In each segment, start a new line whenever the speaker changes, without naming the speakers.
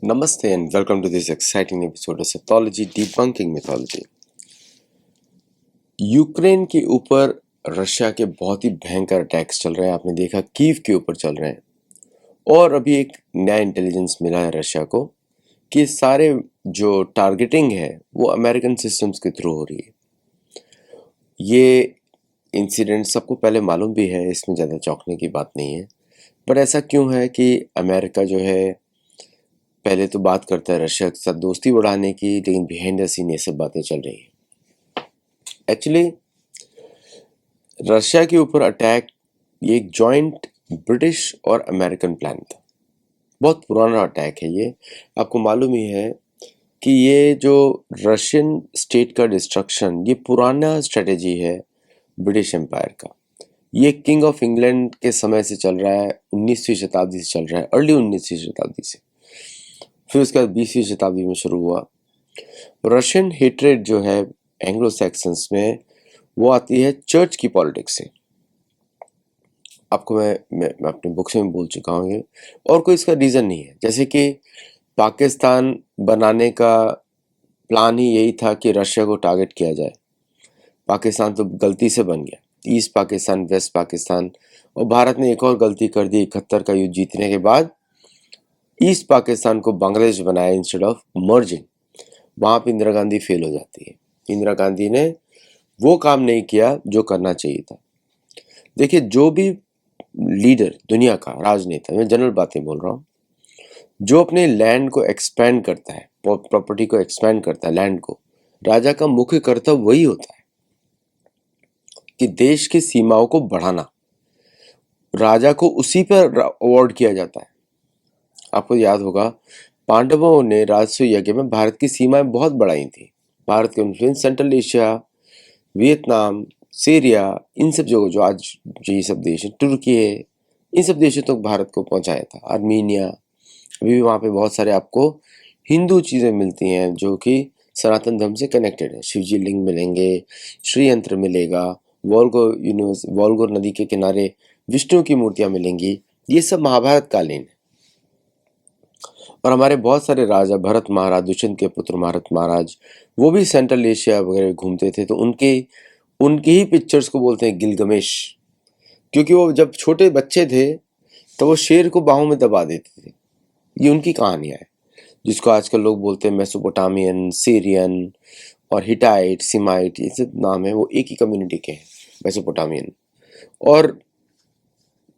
Namaste and welcome to this exciting episode of Sethology Debunking Mythology। Ukraine के ऊपर Russia के बहुत ही भयंकर अटैक्स चल रहे हैं। आपने देखा कीव के ऊपर चल रहे हैं और अभी एक नया इंटेलिजेंस मिला है रशिया को कि सारे जो टारगेटिंग है वो अमेरिकन सिस्टम्स के थ्रू हो रही है। ये इंसिडेंट सबको पहले मालूम भी है, इसमें ज़्यादा चौंकने की बात नहीं है। पर ऐसा क्यों है कि अमेरिका जो है पहले तो बात करता है रशिया के साथ दोस्ती बढ़ाने की, लेकिन बिहाइंड द सीन ये सब बातें चल रही हैं। एक्चुअली रशिया के ऊपर अटैक ये एक जॉइंट ब्रिटिश और अमेरिकन प्लान था। बहुत पुराना अटैक है ये। आपको मालूम ही है कि ये जो रशियन स्टेट का डिस्ट्रक्शन ये पुराना स्ट्रेटेजी है ब्रिटिश एम्पायर का। ये किंग ऑफ इंग्लैंड के समय से चल रहा है, 19वीं शताब्दी से चल रहा है, अर्ली 19वीं शताब्दी से। फिर उसके बाद 20वीं शताब्दी में शुरू हुआ। रशियन हेट्रेड जो है एंग्लो सैक्सन्स में वो आती है चर्च की पॉलिटिक्स से। आपको मैं अपने बुक्स में बोल चुका हूँ ये, और कोई इसका रीज़न नहीं है। जैसे कि पाकिस्तान बनाने का प्लान ही यही था कि रशिया को टारगेट किया जाए। पाकिस्तान तो गलती से बन गया, ईस्ट पाकिस्तान, वेस्ट पाकिस्तान। और भारत ने एक और गलती कर दी 71 का युद्ध जीतने के बाद, ईस्ट पाकिस्तान को बांग्लादेश बनाया इंस्टेड ऑफ मर्जिंग। वहाँ पे इंदिरा गांधी फेल हो जाती है। इंदिरा गांधी ने वो काम नहीं किया जो करना चाहिए था। देखिए, जो भी लीडर दुनिया का राजनेता, मैं जनरल बातें बोल रहा हूँ, जो अपने लैंड को एक्सपेंड करता है, प्रॉपर्टी को एक्सपेंड करता है, लैंड को, राजा का मुख्य कर्तव्य वही होता है कि देश की सीमाओं को बढ़ाना। राजा को उसी पर अवार्ड किया जाता है। आपको याद होगा पांडवों ने राजस्व यज्ञ में भारत की सीमाएं बहुत बढ़ाई थी। भारत के influence Central Asia, Vietnam, Syria, इन सब जगह जो आज जो ये सब देश है, तुर्की है, इन सब देशों तक भारत को पहुंचाया था। आर्मीनिया, अभी भी वहाँ पे बहुत सारे आपको हिंदू चीज़ें मिलती हैं जो कि सनातन धर्म से कनेक्टेड है। शिवजी लिंग मिलेंगे, श्री यंत्र मिलेगा, वोल्गो नदी के किनारे विष्णु की मूर्तियाँ मिलेंगी। ये सब महाभारत कालीन है। और हमारे बहुत सारे राजा, भरत महाराज, दुष्यंत के पुत्र भरत महाराज, वो भी सेंट्रल एशिया वगैरह घूमते थे। तो उनके उनकी ही पिक्चर्स को बोलते हैं गिलगमेश, क्योंकि वो जब छोटे बच्चे थे तो वो शेर को बाहों में दबा देते थे। ये उनकी कहानियां है, जिसको आजकल लोग बोलते हैं मेसोपोटामियन, सीरियन और हिटाइट, सिमाइट, ये सब नाम है, वो एक ही कम्युनिटी के हैं, मेसोपोटामियन। और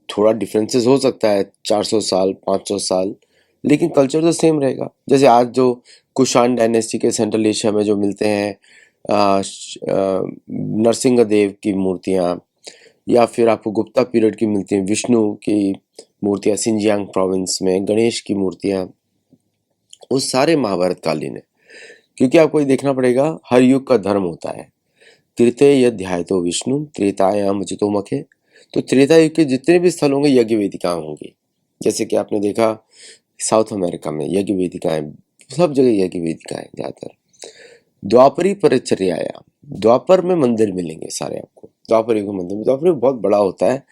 थोड़ा डिफरेंसेस हो सकता है, 400 साल, 500 साल, लेकिन कल्चर तो सेम रहेगा। जैसे आज जो कुषाण डायनेस्टी के सेंट्रल एशिया में जो मिलते हैं नरसिंहदेव की मूर्तियाँ, या फिर आपको गुप्ता पीरियड की मिलती हैं विष्णु की मूर्तियाँ, सिंजियांग प्रोविंस में गणेश की मूर्तियाँ, वो सारे महाभारत कालीन है। क्योंकि आपको ये देखना पड़ेगा, हर युग का धर्म होता है। त्रेतय यद ध्यायतो विष्णु त्रेतायाम अचितो मखे। तो त्रेता युग के जितने भी स्थल होंगे यज्ञ वेदिका होंगी। जैसे कि आपने देखा साउथ अमेरिका में यज्ञ वेदिकाएं, सब जगह यज्ञ वेदिकाएं ज़्यादातर। द्वापरी परिचर्याया, द्वापर में मंदिर मिलेंगे सारे आपको। द्वापर युग में मंदिर, द्वापर युग बहुत बड़ा होता है,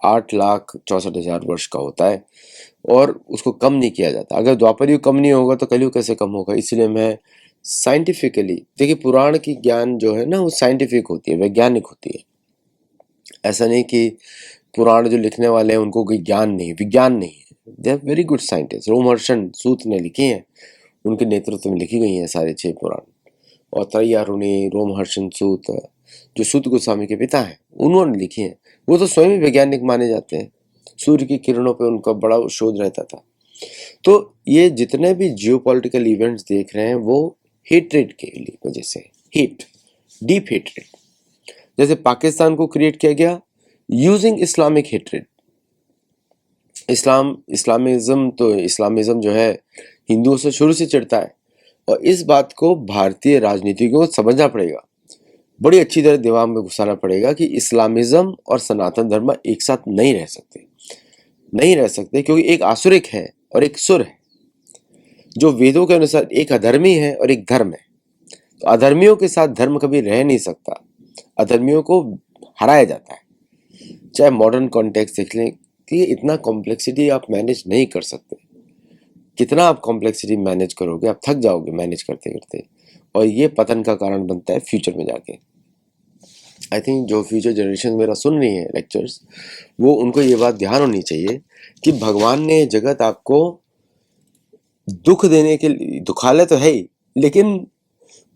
8,64,000 वर्ष का होता है, और उसको कम नहीं किया जाता। अगर द्वापर युग कम नहीं होगा तो कलयुग कैसे कम होगा। इसलिए मैं साइंटिफिकली, देखिए पुराण की ज्ञान जो है ना वो साइंटिफिक होती है, वैज्ञानिक होती है। ऐसा नहीं कि पुराण जो लिखने वाले हैं उनको कोई ज्ञान नहीं, विज्ञान नहीं है। They are very good scientist. Romaharshana Suta ने लिखी हैं, उनके नेतृत्व में लिखी गई हैं सारे 6 पुराण। और त्रय्यारुणी, रोमहर्षण सूत, जो सूत गोस्वामी के पिता हैं, उन्होंने लिखी हैं। वो तो स्वयं ही वैज्ञानिक माने जाते हैं। सूर्य की किरणों पे उनका बड़ा शोध रहता था। तो ये जितने भी जियोपॉलिटिकल इवेंट्स देख रहे हैं वो हेट्रेड के वजह से, हेट, डीप हेट्रेड। जैसे पाकिस्तान को क्रिएट किया गया यूजिंग इस्लामिक हेट्रेड। इस्लामिज्म जो है हिंदुओं से शुरू से चिढ़ता है, और इस बात को भारतीय राजनीतिकों को समझना पड़ेगा, बड़ी अच्छी तरह दिमाग में घुसाना पड़ेगा कि इस्लामिज्म और सनातन धर्म एक साथ नहीं रह सकते, नहीं रह सकते। क्योंकि एक आसुरिक है और एक सुर है। जो वेदों के अनुसार एक अधर्मी है और एक धर्म है, तो अधर्मियों के साथ धर्म कभी रह नहीं सकता। अधर्मियों को हराया जाता है। चाहे मॉडर्न कॉन्टेक्स्ट देख लें कि इतना कॉम्प्लेक्सिटी आप मैनेज नहीं कर सकते। कितना आप कॉम्प्लेक्सिटी मैनेज करोगे, आप थक जाओगे मैनेज करते करते, और ये पतन का कारण बनता है फ्यूचर में जाके। आई थिंक जो फ्यूचर जनरेशन मेरा सुन रही है लेक्चर्स, वो उनको ये बात ध्यान होनी चाहिए कि भगवान ने जगत आपको दुख देने के लिए, दुखालय तो है ही, लेकिन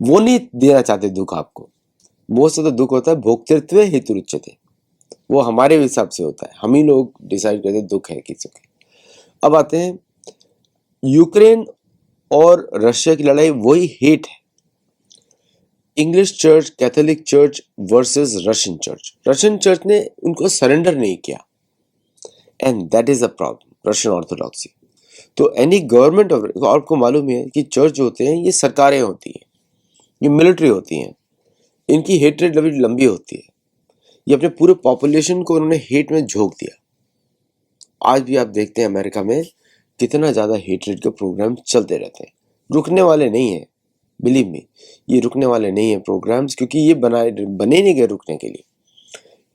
वो नहीं देना चाहते दुख आपको। मोस्ट से तो दुख होता है भोक्तृत्व हेतु रुच्यते, वो हमारे हिसाब से होता है, हम ही लोग डिसाइड करते दुख है किसी के। अब आते हैं यूक्रेन और रशिया की लड़ाई, वही हेट है। English church, Catholic church versus Russian church. Russian church ने उनको सरेंडर नहीं किया, and that is a problem, Russian orthodoxy. तो एनी गवर्नमेंट ऑफ, आपको मालूम है कि चर्च जो होते हैं ये सरकारें होती हैं, ये मिलिट्री होती हैं, इनकी हेट्रेड लंबी होती है। ये अपने पूरे पॉपुलेशन को उन्होंने हेट में झोंक दिया। आज भी आप देखते हैं अमेरिका में कितना ज़्यादा हेट्रेड के प्रोग्राम चलते रहते हैं, रुकने वाले नहीं है, बिलीव मी, ये रुकने वाले नहीं है प्रोग्राम्स, क्योंकि ये बने नहीं गए रुकने के लिए।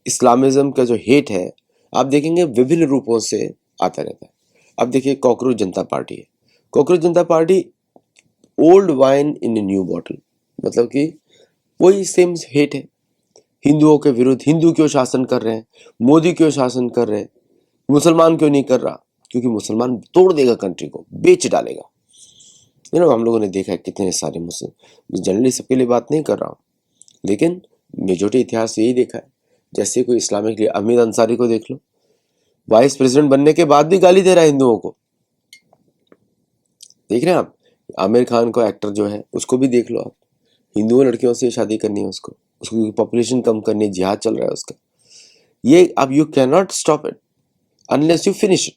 इस्लामिज्म का जो हेट है आप देखेंगे विभिन्न रूपों से आता रहता है। अब देखिए कॉकरोच जनता पार्टी है, cockroach Janata party old wine in a new bottle, मतलब कि वही सेम हेट है। हिंदुओं के विरुद्ध, हिंदू क्यों शासन कर रहे हैं, मोदी क्यों शासन कर रहे हैं, मुसलमान क्यों नहीं कर रहा, क्योंकि मुसलमान तोड़ देगा कंट्री को, बेच डालेगा। हम लोगों ने देखा है कितने सारे मुस्लिम, जनरली सबके लिए बात नहीं कर रहा हूँ, लेकिन मेजोरिटी इतिहास यही देखा है। जैसे कोई इस्लामिक लिए अमीर अंसारी को देख लो, वाइस प्रेसिडेंट बनने के बाद भी गाली दे रहा है हिंदुओं को। देख रहे हैं आप, आमिर खान को एक्टर जो है उसको भी देख लो आप, हिंदू लड़कियों से शादी करनी है उसको, उसकी पॉपुलेशन कम करनी है, जिहाद चल रहा है उसका। ये अब you can not stop it unless you finish it.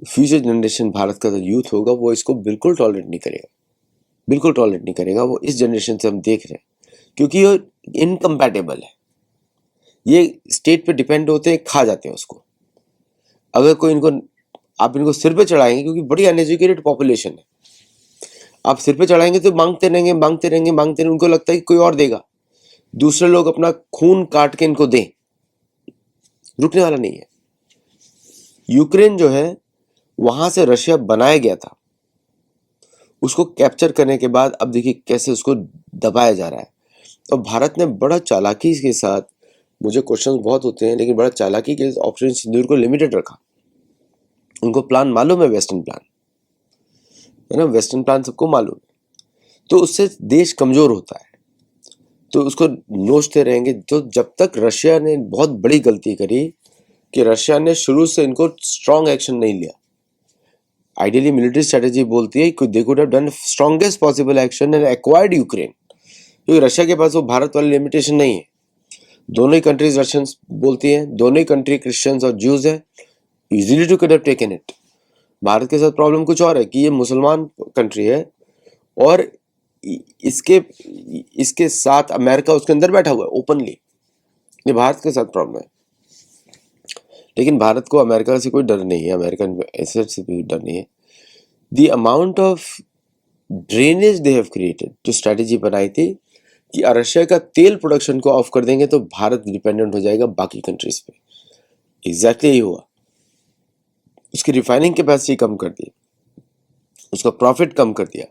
Future generation Bharat का जो यूथ होगा वो इसको बिल्कुल टॉलरेट नहीं करेगा, बिल्कुल टॉलरेट नहीं करेगा। वो इस जनरेशन से हम देख रहे हैं, क्योंकि ये इनकम्पैटिबल है, ये स्टेट पे डिपेंड होते हैं, खा जाते हैं उसको। अगर कोई इनको, आप इनको सिर पे चढ़ाएंगे, क्योंकि बड़ी अनएजुकेटेड पॉपुलेशन है, आप सिर पे चढ़ाएंगे तो मांगते रहेंगे मांगते रहेंगे मांगते रहेंगे, उनको लगता है कि कोई और देगा, दूसरे लोग अपना खून काट के इनको दें, रुकने वाला नहीं है। यूक्रेन जो है वहां से रशिया बनाया गया था, उसको कैप्चर करने के बाद अब देखिए कैसे उसको दबाया जा रहा है। और भारत ने बड़ा चालाकी के साथ, मुझे क्वेश्चन बहुत होते हैं, लेकिन बड़ा चालाकी के ऑपरेशन सिंदूर को लिमिटेड रखा। उनको प्लान मालूम है, वेस्टर्न प्लान है ना, वेस्टर्न प्लान सबको मालूम है। तो उससे देश कमजोर होता है, तो उसको नोचते रहेंगे। तो जब तक रशिया ने बहुत बड़ी गलती करी कि रशिया ने शुरू से इनको स्ट्रॉन्ग एक्शन नहीं लिया। आइडियली मिलिट्री स्ट्रेटेजी बोलती है कि they could have done strongest possible action and acquired Ukraine, क्योंकि रशिया के पास वो भारत वाली लिमिटेशन नहीं है। दोनों ही कंट्रीज रशियन बोलती हैं, दोनों ही कंट्री क्रिश्चियंस और ज्यूज है, easily two could have taken it. Bharat के साथ प्रॉब्लम कुछ और है कि ये मुसलमान कंट्री है, और इसके इसके साथ अमेरिका उसके अंदर बैठा हुआ है ओपनली, ये भारत के साथ प्रॉब्लम है। लेकिन भारत को अमेरिका से कोई डर नहीं है, अमेरिकन एसेट से भी डर नहीं है। The amount of drainage they have created, जो स्ट्रैटेजी बनाई थी कि रशिया का तेल प्रोडक्शन को ऑफ कर देंगे तो भारत डिपेंडेंट हो जाएगा बाकी कंट्रीज पे, एग्जैक्टली यही हुआ। उसकी रिफाइनिंग कैपेसिटी कम कर दी, उसका प्रॉफिट कम कर दिया।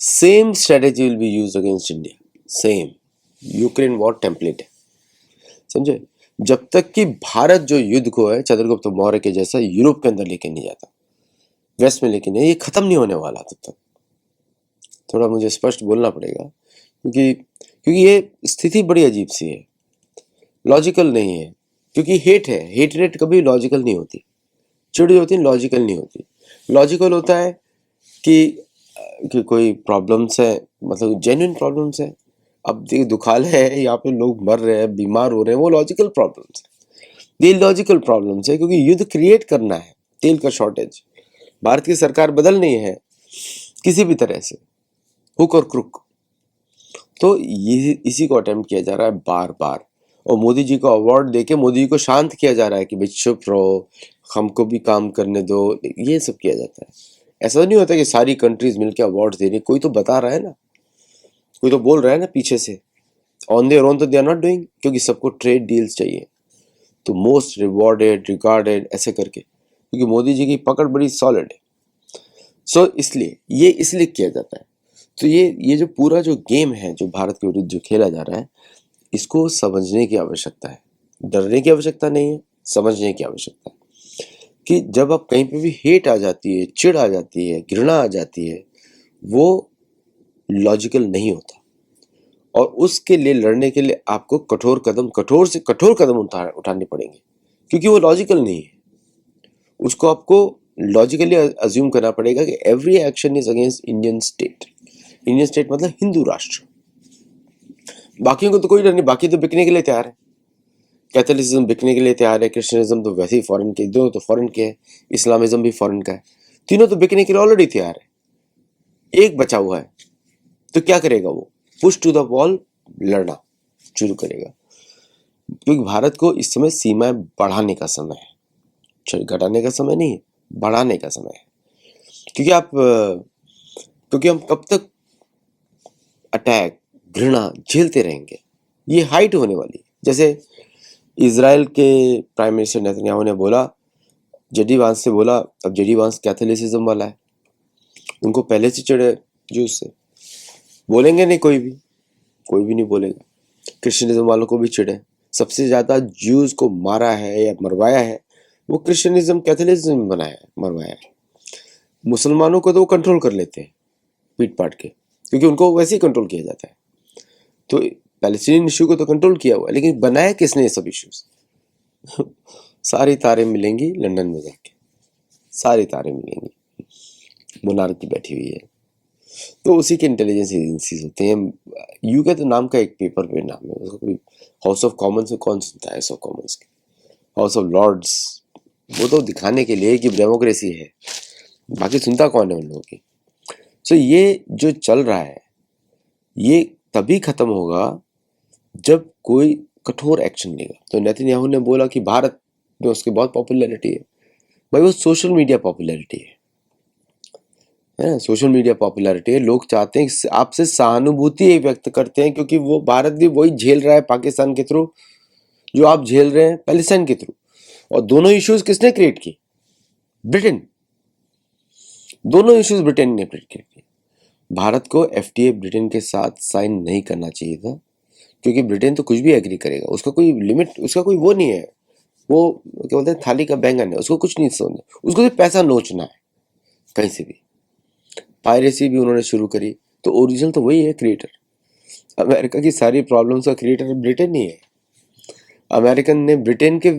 Same strategy will be used against India, same Ukraine war template है, समझे। जब तक कि भारत जो युद्ध को है चंद्रगुप्त मौर्य के जैसा यूरोप के अंदर लेके नहीं जाता, वेस्ट में लेके नहीं, ये खत्म नहीं होने वाला तब तक। थोड़ा मुझे स्पष्ट बोलना पड़ेगा, क्योंकि ये स्थिति बड़ी अजीब सी है, लॉजिकल नहीं है। क्योंकि हेट है, हेट रेट कभी लॉजिकल नहीं होती, चिड़ी होती है, लॉजिकल नहीं होती। लॉजिकल होता है कि कोई प्रॉब्लम्स है, मतलब जेन्युइन प्रॉब्लम्स है। अब देखिए दुखालय है, यहाँ पे लोग मर रहे हैं, बीमार हो रहे हैं, वो लॉजिकल प्रॉब्लम्स है। ये लॉजिकल प्रॉब्लम्स है क्योंकि युद्ध क्रिएट करना है, तेल का शॉर्टेज, भारत की सरकार बदल नहीं है किसी भी तरह से, हुक और क्रुक। तो ये इसी को अटेम्प्ट किया जा रहा है बार बार, और मोदी जी को अवार्ड देके मोदी जी को शांत किया जा रहा है कि भाई चुप रहो, हमको भी काम करने दो, ये सब किया जाता है। ऐसा नहीं होता कि सारी कंट्रीज मिलकर अवार्ड दे रही, कोई तो बता रहा है ना, कोई तो बोल रहा है ना पीछे से। ऑन देयर ओन तो दे आर नॉट डूइंग, क्योंकि सबको ट्रेड डील्स चाहिए, तो मोस्ट रिवॉर्डेड, रिगार्डेड, ऐसे करके। क्योंकि मोदी जी की पकड़ बड़ी सॉलिड है। सो इसलिए किया जाता है। तो ये जो पूरा जो गेम है जो भारत के विरुद्ध जो खेला जा रहा है, इसको समझने की आवश्यकता है। डरने की आवश्यकता नहीं है, समझने की आवश्यकता है कि जब आप कहीं पे भी हेट आ जाती है, चिढ़ आ जाती है, घृणा आ जाती है, वो लॉजिकल नहीं होता। और उसके लिए लड़ने के लिए आपको कठोर से कठोर कदम उठाने पड़ेंगे, क्योंकि वो लॉजिकल नहीं है। उसको आपको लॉजिकली अज्यूम करना पड़ेगा कि every action is against Indian state. Indian state मतलब हिंदू राष्ट्र। बाकियों को तो कोई डर नहीं, बाकी तो बिकने के लिए तैयार है। कैथोलिसिज्म बिकने के लिए तैयार है, क्रिश्चियनिज्म तो वैसे ही फॉरेन के, दोनों तो फॉरेन के हैं, इस्लामिज्म भी फॉरेन का है, तीनों तो बिकने के लिए ऑलरेडी तैयार है। एक बचा हुआ है, तो क्या करेगा वो? पुश टू द वॉल, लड़ना शुरू करेगा। क्योंकि भारत को इस समय सीमाएं बढ़ाने का समय है, घटाने का समय नहीं है, बढ़ाने का समय है। क्योंकि हम कब तक अटैक, घृणा झेलते रहेंगे? ये हाइट होने वाली। जैसे इजराइल के प्राइम मिनिस्टर नेतन्याहू ने बोला, जेडी वांस से बोला, अब जेडी वांस कैथोलिसिज्म वाला है, उनको पहले से चिढ़े जूस से, बोलेंगे नहीं, कोई भी नहीं बोलेगा। क्रिश्चियनिज्म वालों को भी चिढ़े। सबसे ज्यादा ज्यूज को मारा है या मरवाया है वो क्रिश्चियनिज्म, कैथोलिसिज्म बनाया है, मरवाया है। मुसलमानों को तो वो कंट्रोल कर लेते हैं पीट पाट के, क्योंकि उनको वैसे ही कंट्रोल किया जाता है। तो पैलेस्टीनियन इशू को तो कंट्रोल किया हुआ है, लेकिन बनाया किसने ये सब इश्यूज? सारी तारें मिलेंगी लंदन में जाके, सारी तारें मिलेंगी। मोनार्की बैठी हुई है, तो उसी के इंटेलिजेंस एजेंसीज होते हैं। यूके तो नाम का एक पेपर पे नाम है उसका, कोई हाउस ऑफ कॉमन्स में कौन सुनता है? हाउस ऑफ कॉमन्स के, हाउस ऑफ लॉर्ड्स, वो तो दिखाने के लिए कि डेमोक्रेसी है, बाकी सुनता कौन है उन लोगों की? सो ये जो चल रहा है ये तभी खत्म होगा जब कोई कठोर एक्शन लेगा। तो नेतन्याहू ने बोला कि भारत में उसकी बहुत पॉपुलैरिटी है। भाई वो सोशल मीडिया पॉपुलैरिटी है, सोशल मीडिया पॉपुलैरिटी है। लोग चाहते हैं, आपसे सहानुभूति व्यक्त करते हैं, क्योंकि वो भारत भी वही झेल रहा है पाकिस्तान के थ्रू जो आप झेल रहे हैं पैलेस्टाइन के थ्रू। और दोनों इश्यूज किसने क्रिएट की? ब्रिटेन। दोनों इश्यूज ब्रिटेन ने क्रिएट किए। भारत को एफटीए ब्रिटेन के साथ साइन नहीं करना चाहिए था, क्योंकि ब्रिटेन तो कुछ भी एग्री करेगा, उसका कोई लिमिट, उसका कोई वो नहीं है। वो क्या बोलते हैं, थाली का बैंगन है, उसको कुछ नहीं समझना, उसको सिर्फ पैसा नोचना है कहीं से भी। पायरेसी भी उन्होंने शुरू करी, तो ओरिजिनल तो वही है क्रिएटर। अमेरिका की सारी प्रॉब्लम्स का क्रिएटर ब्रिटेन ही है। अमेरिकन ने ब्रिटेन के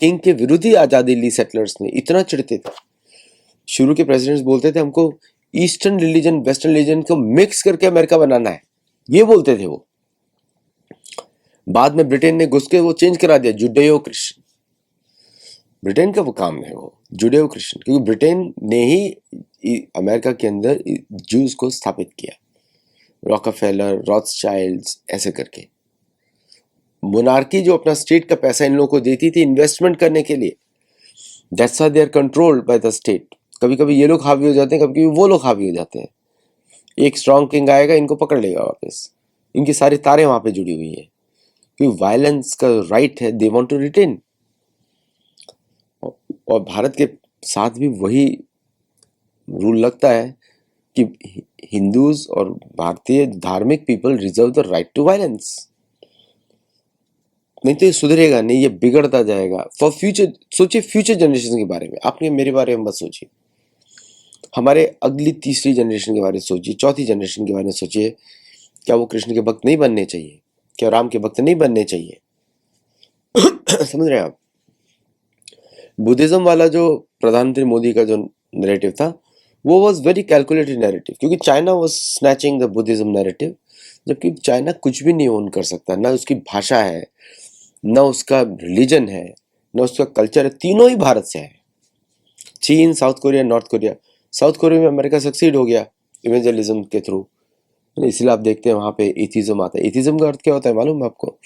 किंग के विरुद्ध ही आजादी ली। सेटलर्स ने इतना चिढ़ते थे, शुरू के प्रेसिडेंट्स बोलते थे हमको ईस्टर्न रिलीजन वेस्टर्न रिलीजन को मिक्स करके अमेरिका बनाना है, ये बोलते थे वो। बाद में ब्रिटेन ने घुस के वो चेंज करा दिया, जुडेयो क्रिश्चियन। ब्रिटेन का वो काम है, वो जुडेयो क्रिश्चियन, क्योंकि ब्रिटेन ने ही अमेरिका के अंदर जूस को स्थापित किया। रॉकफेलर, रॉथस्चाइल्ड्स, ऐसे करके मोनार्की जो अपना स्टेट का पैसा इन लोगों को देती थी इन्वेस्टमेंट करने के लिए, that's why they are controlled by the state. कभी कभी ये लोग हावी हो जाते हैं, कभी कभी वो लोग हावी हो जाते हैं। एक स्ट्रॉन्ग किंग आएगा, इनको पकड़ लेगा वापस। इनकी सारी तारें वहां पे जुड़ी हुई है, क्योंकि वायलेंस का राइट है, दे वांट टू रिटेन। और भारत के साथ भी वही रूल लगता है कि हिंदूज और भारतीय धार्मिक people reserve the right to violence. नहीं तो ये सुधरेगा नहीं, ये बिगड़ता जाएगा। फॉर फ्यूचर सोचिए, फ्यूचर जनरेशन के बारे में। आपने मेरे बारे में मत सोचिए, हमारे अगली तीसरी जनरेशन के बारे में सोचिए, चौथी जनरेशन के बारे में सोचिए। क्या वो कृष्ण के भक्त नहीं बनने चाहिए? क्या राम के भक्त नहीं बनने चाहिए? समझ रहे हैं आप? बुद्धिज्म वाला जो प्रधानमंत्री मोदी का जो नैरेटिव था, वो वॉज वेरी कैलकुलेटेड नैरेटिव, क्योंकि China was snatching the Buddhism narrative. जबकि चाइना कुछ भी नहीं ओन कर सकता, ना उसकी भाषा है, ना उसका रिलीजन है, ना उसका कल्चर है, तीनों ही भारत से है। चीन, south Korea, north Korea. South Korea में अमेरिका सक्सीड हो गया इवेंजलिज्म के थ्रू, इसलिए आप देखते हैं वहां पे एथिज्म आता है। एथिज्म का अर्थ क्या होता है मालूम है आपको?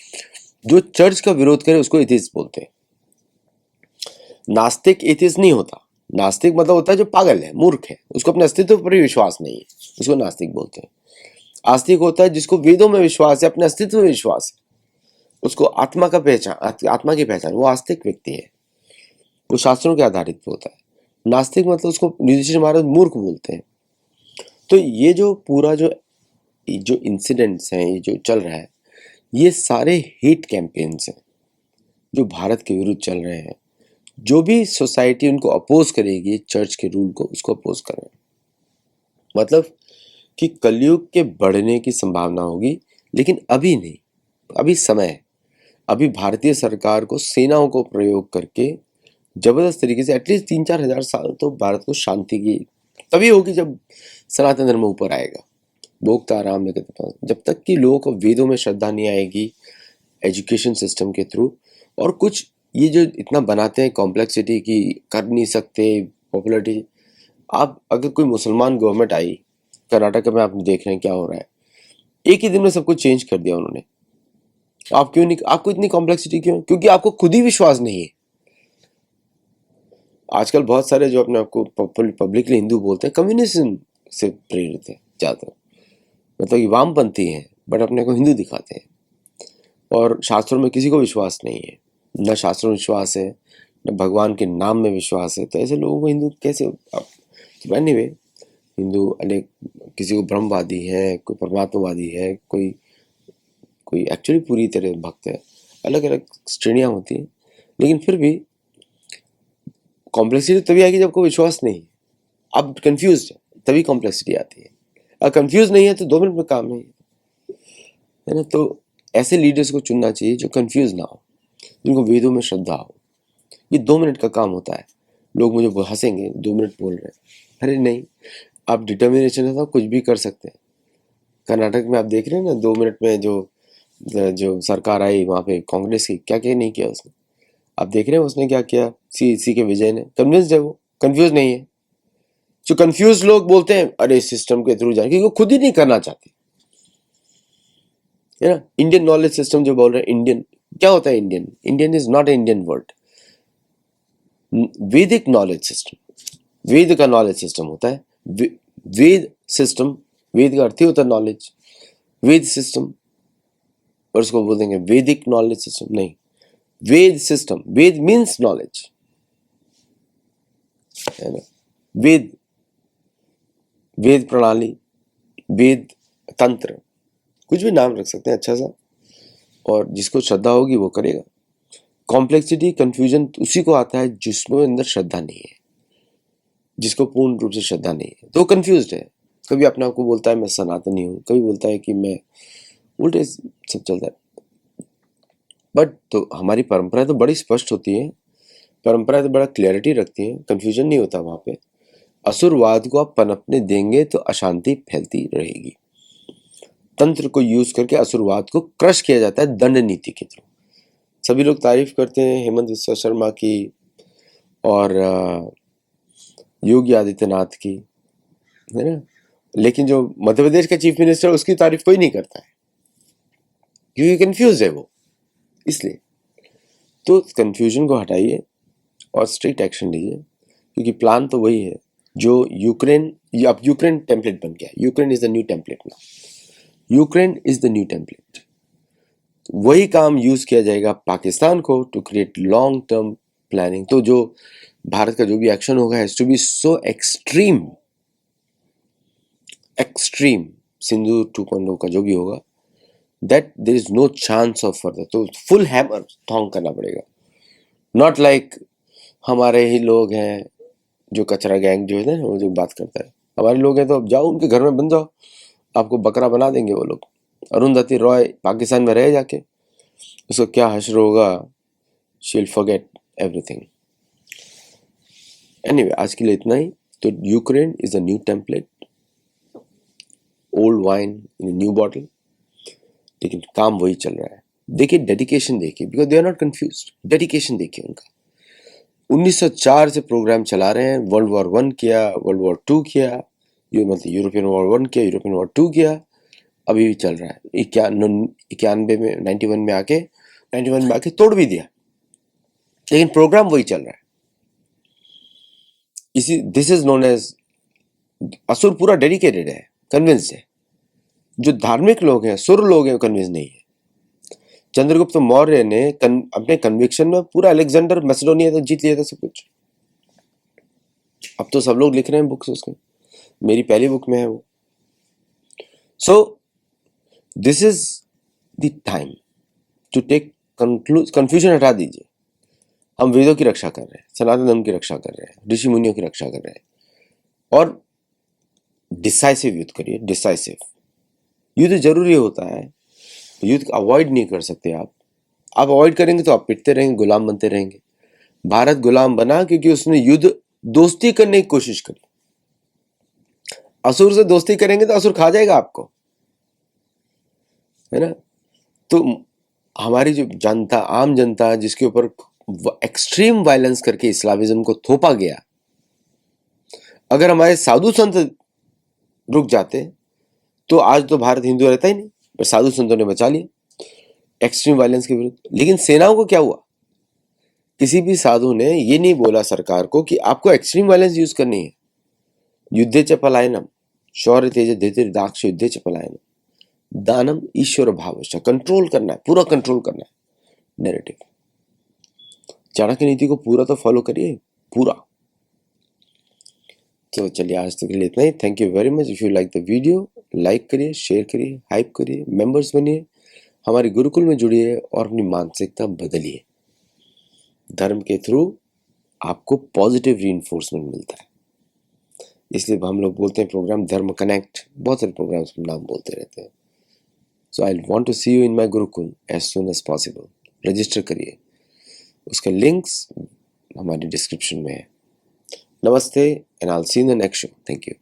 जो चर्च का विरोध करे उसको एथिस्ट बोलते हैं। नास्तिक एथिस्ट नहीं होता। नास्तिक मतलब होता है जो पागल है, मूर्ख है, उसको अपने अस्तित्व पर ही विश्वास नहीं है, उसको नास्तिक बोलते हैं। आस्तिक होता है जिसको वेदों में विश्वास है, अपने अस्तित्व में विश्वास है, उसको आत्मा की पहचान, वो आस्तिक व्यक्ति है। वो शास्त्रों के आधारित होता है। नास्तिक मतलब उसको युधिष्ठिर महाराज मूर्ख बोलते हैं। तो ये जो पूरा जो इंसिडेंट्स हैं, ये जो चल रहा है, ये सारे हेट कैंपेन्स हैं जो भारत के विरुद्ध चल रहे हैं। जो भी सोसाइटी उनको अपोज करेगी, चर्च के रूल को, उसको अपोज कर रहे हैं। मतलब कि कलयुग के बढ़ने की संभावना होगी, लेकिन अभी नहीं, अभी समय है। अभी भारतीय सरकार को सेनाओं को प्रयोग करके जबरदस्त तरीके से एटलीस्ट 3-4 हजार साल तो भारत को शांति की तभी होगी जब सनातन धर्म ऊपर आएगा। भोक्ता आराम में कहते, जब तक कि लोगों को वेदों में श्रद्धा नहीं आएगी एजुकेशन सिस्टम के थ्रू, और कुछ ये जो इतना बनाते हैं कॉम्प्लेक्सिटी की कर नहीं सकते पॉपुलरिटी। आप अगर कोई मुसलमान गवर्नमेंट आई, कर्नाटक में आप देख रहे हैं क्या हो रहा है, एक ही दिन में सब कुछ चेंज कर दिया उन्होंने। आप क्यों नहीं, आपको इतनी कॉम्प्लेक्सिटी क्यों? क्योंकि आपको खुद ही विश्वास नहीं है। आजकल बहुत सारे जो अपने आपको पब्लिकली हिंदू बोलते हैं, कम्युनिज्म से प्रेरित है ज्यादा, मतलब कि वामपंथी हैं, बट अपने को हिंदू दिखाते हैं। और शास्त्रों में किसी को विश्वास नहीं है, न शास्त्रों में विश्वास है, न भगवान के नाम में विश्वास है। तो ऐसे लोगों को हिंदू कैसे? तो एनीवे, हिंदू अनेक, किसी को ब्रह्मवादी है, कोई परमात्मावादी है, कोई कोई एक्चुअली पूरी तरह भक्त है, अलग अलग श्रेणियां होती हैं। लेकिन फिर भी कॉम्प्लेक्सिटी तभी आएगी जब कोई विश्वास नहीं है। आप कंफ्यूज है तभी कॉम्प्लेक्सिटी आती है। अगर कंफ्यूज नहीं है तो 2 मिनट में काम नहीं है ना। तो ऐसे लीडर्स को चुनना चाहिए जो कंफ्यूज ना हो, जिनको वेदों में श्रद्धा हो। ये 2 मिनट का काम होता है। लोग मुझे हंसेंगे, 2 मिनट बोल रहे हैं। अरे नहीं, आप डिटर्मिनेशन है तो कुछ भी कर सकते हैं। कर्नाटक में आप देख रहे हैं ना, 2 मिनट में जो सरकार आई वहां पे कांग्रेस की, क्या क्या नहीं किया उसने। आप देख रहे हैं उसने क्या किया। सी के विजय ने, कन्विंस्ड है, वो कंफ्यूज नहीं है। जो कंफ्यूज लोग बोलते हैं अरे सिस्टम के थ्रू जाए, क्योंकि वो खुद ही नहीं करना चाहते, है ना। इंडियन नॉलेज सिस्टम जो बोल रहे हैं, इंडियन क्या होता है? Indian, Indian is not Indian word. वैदिक नॉलेज सिस्टम, वेद का नॉलेज सिस्टम होता है। वेद सिस्टम, वेद का अर्थ ही होता है नॉलेज। वेद सिस्टम, और उसको बोल देंगे वैदिक नॉलेज सिस्टम, नहीं, वेद सिस्टम। वेद मीन्स नॉलेज, है ना। वेद, वेद प्रणाली, वेद तंत्र, कुछ भी नाम रख सकते हैं अच्छा सा, और जिसको श्रद्धा होगी वो करेगा। कॉम्प्लेक्सिटी, कंफ्यूजन उसी को आता है जिसमें अंदर श्रद्धा नहीं है, जिसको पूर्ण रूप से श्रद्धा नहीं है, तो कंफ्यूज है। कभी अपने आप को बोलता है मैं सनातनी हूँ, कभी बोलता है कि मैं, उल्टे सब चलता है। बट तो हमारी परंपरा तो बड़ी स्पष्ट होती है, परंपरा तो बड़ा क्लैरिटी रखती है, कंफ्यूजन नहीं होता वहां पे। असुरवाद को आप पनपने देंगे तो अशांति फैलती रहेगी। तंत्र को यूज करके असुरवाद को क्रश किया जाता है दंड नीति के थ्रू। सभी लोग तारीफ करते हैं हेमंत बिस्वा शर्मा की और योगी आदित्यनाथ की, है ना। लेकिन जो मध्य प्रदेश का चीफ मिनिस्टर, उसकी तारीफ कोई नहीं करता है, क्योंकि कंफ्यूज है वो, इसलिए। तो कंफ्यूजन को हटाइए और स्ट्रिक्ट एक्शन लीजिए, क्योंकि प्लान तो वही है जो यूक्रेन, अब यूक्रेन टेम्पलेट बन गया। Ukraine is the new template ना, Ukraine is the new template. वही काम यूज किया जाएगा पाकिस्तान को to create long term planning. तो जो भारत का जो भी एक्शन होगा has to be so extreme, extreme, Sindhu 2.0 का जो भी होगा, that there is no chance of further. तो फुल हैमर थॉन्ग करना पड़ेगा। नॉट लाइक हमारे ही लोग हैं, जो कचरा गैंग जो है ना, वो जो बात करता है, हमारे लोग हैं तो अब जाओ उनके घर में बन जाओ, आपको बकरा बना देंगे वो लोग। अरुंधति रॉय पाकिस्तान में रह जाके, उसको क्या हश्र होगा, she will forget everything. Anyway, आज के लिए इतना ही। तो Ukraine is a new template, old wine in new bottle, लेकिन काम वही चल रहा है। देखिए डेडिकेशन देखिए, because they are not confused. Dedication देखिए उनका। 1904 से प्रोग्राम चला रहे हैं। वर्ल्ड वॉर 1 किया, वर्ल्ड वॉर 2 किया, ये मतलब यूरोपियन वॉर 1 किया, यूरोपियन वॉर 2 किया, अभी भी चल रहा है। 91 में, 91 में आके तोड़ भी दिया, लेकिन प्रोग्राम वही चल रहा है। इसी, दिस इज नोन एज, असुर पूरा डेडिकेटेड है, कन्विंस्ड है। जो धार्मिक लोग हैं, सुर लोग हैं, कन्विंस नहीं है। चंद्रगुप्त मौर्य ने अपने कन्विक्शन में पूरा अलेक्जेंडर मैसेडोनिया तक जीत लिया था सब कुछ। अब तो सब लोग लिख रहे हैं बुक्स उसके, मेरी पहली बुक में है वो। So this is the time to take confusion हटा दीजिए। हम वेदों की रक्षा कर रहे हैं, सनातन धर्म की रक्षा कर रहे हैं, ऋषि मुनियों की रक्षा कर रहे हैं, और डिसाइसिव युद्ध करिए। डिसाइसिव युद्ध जरूरी होता है, युद्ध अवॉइड नहीं कर सकते आप अवॉइड करेंगे तो आप पिटते रहेंगे, गुलाम बनते रहेंगे। भारत गुलाम बना क्योंकि उसने युद्ध दोस्ती करने की कोशिश करी। असुर से दोस्ती करेंगे तो असुर खा जाएगा आपको, है ना। तो हमारी जो जनता, आम जनता, जिसके ऊपर एक्सट्रीम वायलेंस करके इस्लामिज्म को थोपा गया, अगर हमारे साधु संत रुक जाते तो आज तो भारत हिंदू रहता ही नहीं, पर साधु संतों ने बचा लिया एक्सट्रीम वायलेंस के विरुद्ध। लेकिन सेनाओं को क्या हुआ? किसी भी साधु ने ये नहीं बोला सरकार को कि आपको एक्सट्रीम वायलेंस यूज करनी है। युद्धे च पलायनम शौर्य तेज धीतिर दाक्ष युद्धे च पलायनम दानम ईश्वर भावश्च। कंट्रोल करना है, पूरा कंट्रोल करना है नैरेटिव। चाणक्य नीति को पूरा तो फॉलो करिए, पूरा। तो चलिए आज तक के लिए इतना ही। Thank you very much. If you like the video, like करिए, शेयर करिए, हाइप करिए, मेंबर्स बनिए, हमारे गुरुकुल में जुड़िए और अपनी मानसिकता बदलिए। धर्म के थ्रू आपको पॉजिटिव रीइंफोर्समेंट मिलता है, इसलिए हम लोग बोलते हैं प्रोग्राम धर्म कनेक्ट। बहुत सारे प्रोग्राम्स में नाम बोलते रहते हैं। So I want to see you in my Gurukul as soon as possible. Register करिए, उसका लिंक्स हमारे डिस्क्रिप्शन में है। Namaste and I will see you in the next show. Thank you.